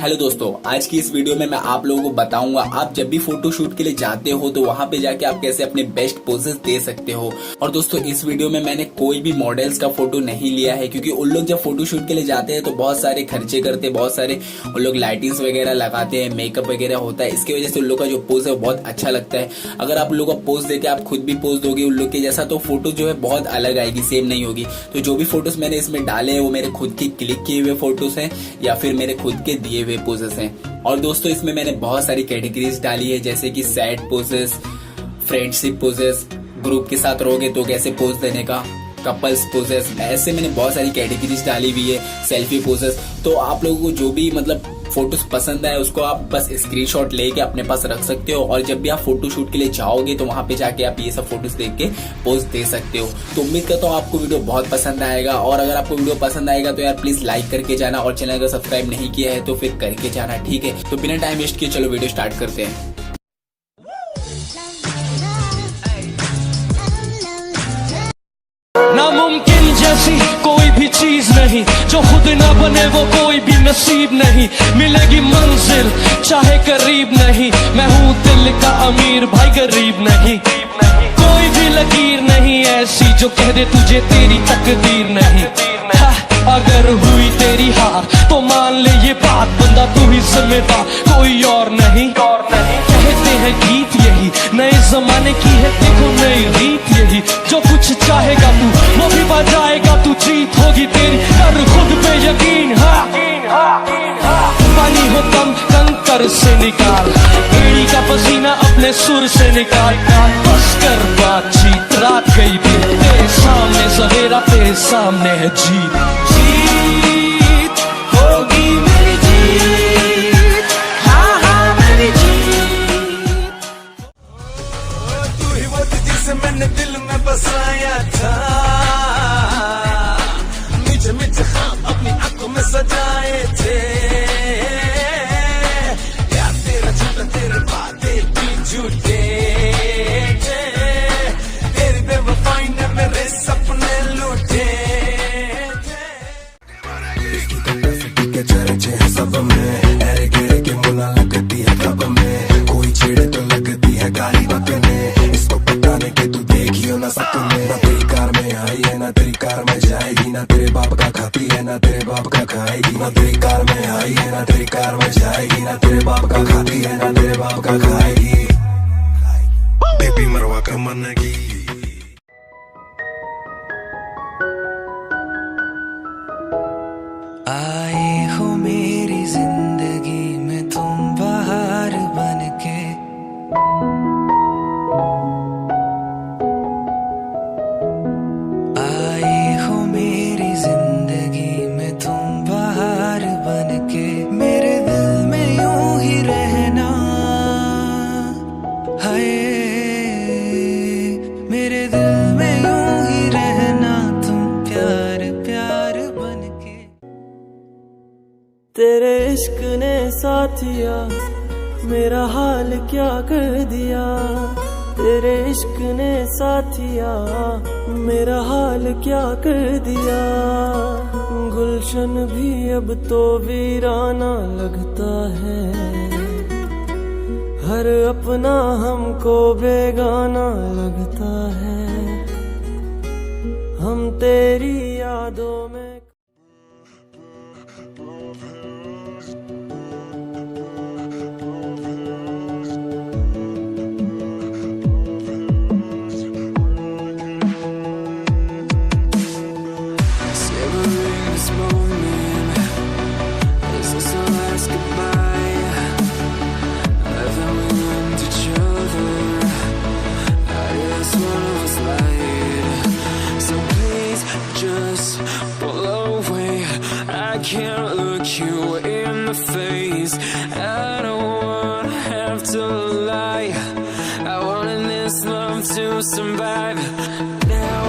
Hello दोस्तों, आज की इस वीडियो में मैं आप लोगों को बताऊंगा आप जब भी फोटोशूट के लिए जाते हो तो वहां पे जाके आप कैसे अपने बेस्ट पोजेस दे सकते हो। और दोस्तों इस वीडियो में मैंने कोई भी मॉडल्स का फोटो नहीं लिया है, क्योंकि उन लोग जब फोटोशूट के लिए जाते हैं तो बहुत सारे खर्चे करते हैं, बहुत सारे उन लोग लाइटिंग्स वगैरह लगाते हैं, मेकअप वगैरह होता है। इसकी वजह से उन लोग का जो पोज है वो बहुत अच्छा लगता है। अगर आप लोग का पोज देके आप खुद भी पोज दोगे उन लोग के जैसा तो फोटो जो है बहुत अलग आएगी, सेम नहीं होगी। तो जो भी फोटोज मैंने इसमें डाले हैं वो मेरे खुद की क्लिक किए हुए फोटोज हैं या फिर मेरे खुद के दिए हुए पोजेस हैं। और दोस्तों इसमें मैंने बहुत सारी कैटेगरीज डाली है, जैसे कि sad poses, friendship poses, group के साथ रहोगे तो कैसे पोज देने का, कपल्स पोजेस, ऐसे मैंने बहुत सारी कैटेगरीज डाली हुई है, सेल्फी पोजेस। तो आप लोगों को जो भी मतलब फोटोज पसंद आए उसको आप बस स्क्रीनशॉट लेके अपने पास रख सकते हो, और जब भी आप फोटोशूट के लिए जाओगे तो वहां पे जाके आप ये सब फोटोज देख के पोज दे सकते हो। तो उम्मीद करता हूँ आपको वीडियो बहुत पसंद आएगा, और अगर आपको वीडियो पसंद आएगा तो यार प्लीज लाइक करके जाना, और चैनल अगर सब्सक्राइब नहीं किया है तो फिर करके जाना, ठीक है। तो बिना टाइम वेस्ट किए चलो वीडियो स्टार्ट करते हैं। नामुमकिन जैसी कोई भी चीज नहीं, जो खुद ना बने वो कोई भी नसीब नहीं। मिलेगी मंजिल चाहे करीब नहीं, मैं हूँ दिल का अमीर भाई गरीब नहीं। कोई भी लकीर नहीं ऐसी जो कह दे तुझे तेरी तकदीर नहीं। अगर हुई तेरी हार तो मान ले ये बात, बंदा तू ही जिम्मेदार कोई और नहीं। कहते हैं गीत यही नए जमाने की है, देखो नई रीत यही। जो कुछ चाहेगा तू वो भी बजाएगा, तू जीत होगी तेरी, कर खुद पे यकीन। पानी हो कम कंकर से निकाल, एड़ी का पसीना अपने सुर से निकाल। बस कर बातचीत, रात गई भी तेरे सामने, सवेरा तेरे सामने है। जीत होगी मेरी जीत, हाँ हाँ मेरी जीत। तू ही वो थी जिसे मैंने दिल में बसाया था, मीठे मीठे ख्वाब अपनी आंखों में सजाए थे। यार तेरा झूठा तेरे बातें भी झूठे, तेरी बेवफाई ने मेरे सपने लूटे। चर्चे हैं सब में, अरे गिरे के मुला लगती है कब में, कोई छेड़े तो लगती है गाली बकने। इसको पटाने के तू देखियो ना सपने, ना तेरी कार में आई है ना तेरी कार में जाएगी, ना तेरे बाप का खाती है ना तेरे बाप का खाएगी। ना तेरी कार में आई है ना तेरी कार में जाएगी, ना तेरे बाप का खाती है ना तेरे बाप का खाएगी। बेबी मरवा कर मनेगी। आए हो मेरी जिंदगी में तुम बाहर बनके, आए हो मेरी जिंदगी में तुम बाहर बनके। मेरे दिल में यूं ही रहना, हाय मेरे दिल में यूं ही रहना, तुम प्यार प्यार बनके। तेरे इश्क ने साथिया मेरा हाल क्या कर दिया, तेरे इश्क ने साथिया मेरा हाल क्या कर दिया। गुलशन भी अब तो वीराना लगता है, हर अपना हमको बेगाना लगता है। हम तेरी यादों में can't look you in the face. I don't wanna have to lie, I wanted this love to survive. Now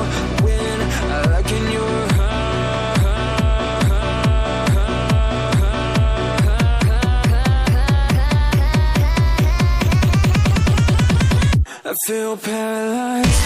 when I look in your I feel paralyzed.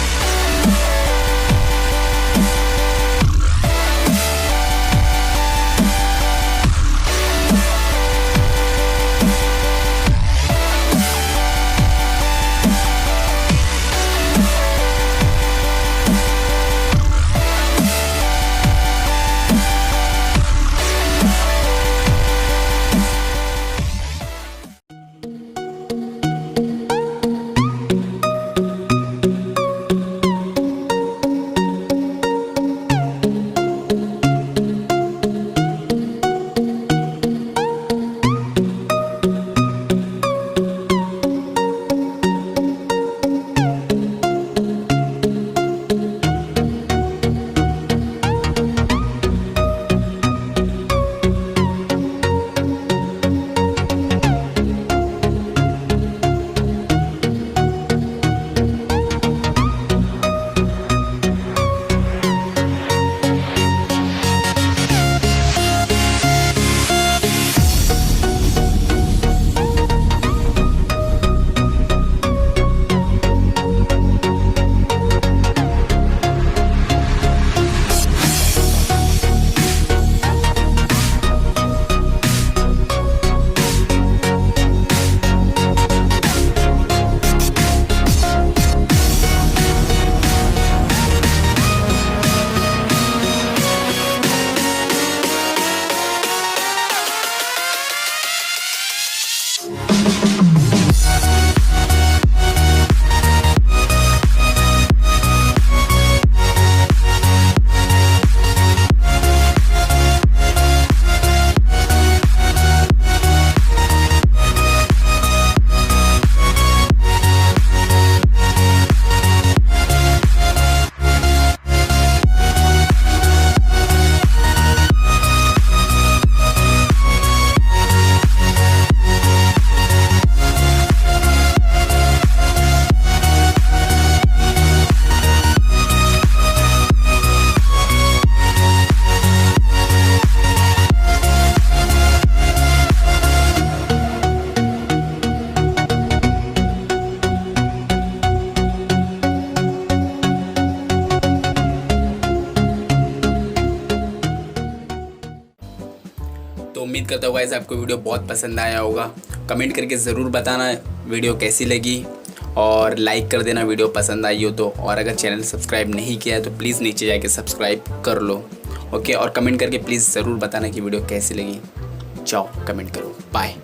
उम्मीद करता हूँ गाइस आपको वीडियो बहुत पसंद आया होगा। कमेंट करके ज़रूर बताना वीडियो कैसी लगी और लाइक कर देना वीडियो पसंद आई हो तो। और अगर चैनल सब्सक्राइब नहीं किया है तो प्लीज़ नीचे जाके सब्सक्राइब कर लो। ओके, और कमेंट करके प्लीज़ ज़रूर बताना कि वीडियो कैसी लगी। जाओ कमेंट करो। बाय।